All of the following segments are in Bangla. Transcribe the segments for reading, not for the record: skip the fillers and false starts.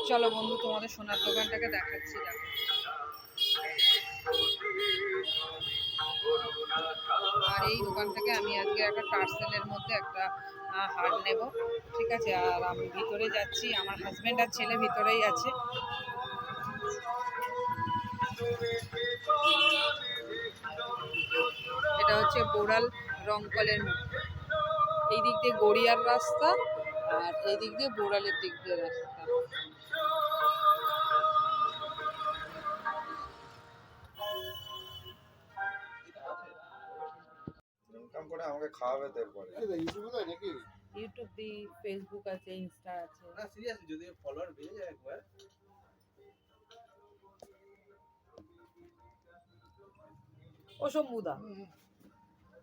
চলো বন্ধু, তোমাদের সোনার দোকানটাকে দেখাচ্ছি। দেখো, আর এই দোকান থেকে আমি আজকে একটা টার্সেলের মধ্যে একটা হার নেব, ঠিক আছে। আর আমি ভিতরে যাচ্ছি, আমার হাজবেন্ড আর ছেলে ভিতরেই আছে। এটা হচ্ছে বোড়াল রংকলের মুখ। এই দিক দিয়ে গড়িয়ার রাস্তা, আর এই দিক দিয়ে বোড়ালের দিক দিয়ে রাস্তা। ইনকাম করে আমাকে খাওয়াবে তো এরপরে। ইউটিউব দি, ফেসবুক আছে, ইনস্টা আছে। না সিরিয়াসলি যদি ফলোয়ার বেড়ে যায় একবার। ও শম্ভুদা,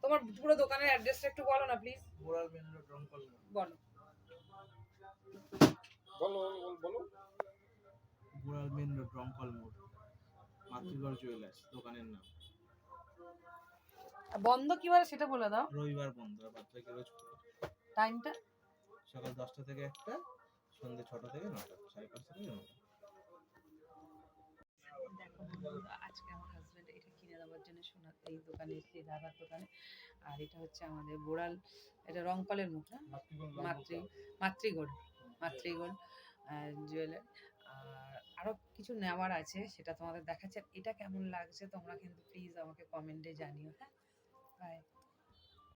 তোমার পুরো দোকানের অ্যাড্রেসটা একটু বলো না প্লিজ। বোড়াল মেন রোড রংকল বলো। বলো বলো। বোড়াল মেন রোড রংকল মোড়, মাতৃগড় জুয়েলার্স দোকানের নাম। বন্ধ কি বার সেটা বলে দাও। রবিবার বন্ধ, আর বাদ বাকি রোজ খোলা। টাইমটা সকাল 10টা থেকে 1টা, সন্ধ্যে 6টা থেকে 9টা, 5:30 থেকে 9টা। দেখো বন্ধুরা, আজকে আমার হাজবেন্ড এটা কিনে দেওয়ার জন্য সোনার এই দোকানে এসেছি, দাদার দোকানে। আর এটা হচ্ছে আমাদের বোড়াল, এটা রংকলের মুখ না, মাতৃগোল্ড জুয়েলার। আর আরও কিছু নেওয়ার আছে, সেটা তোমাদের দেখাচ্ছে। এটা কেমন লাগছে তোমরা কিন্তু প্লিজ আমাকে কমেন্টে জানিও, হ্যাঁ। বাই।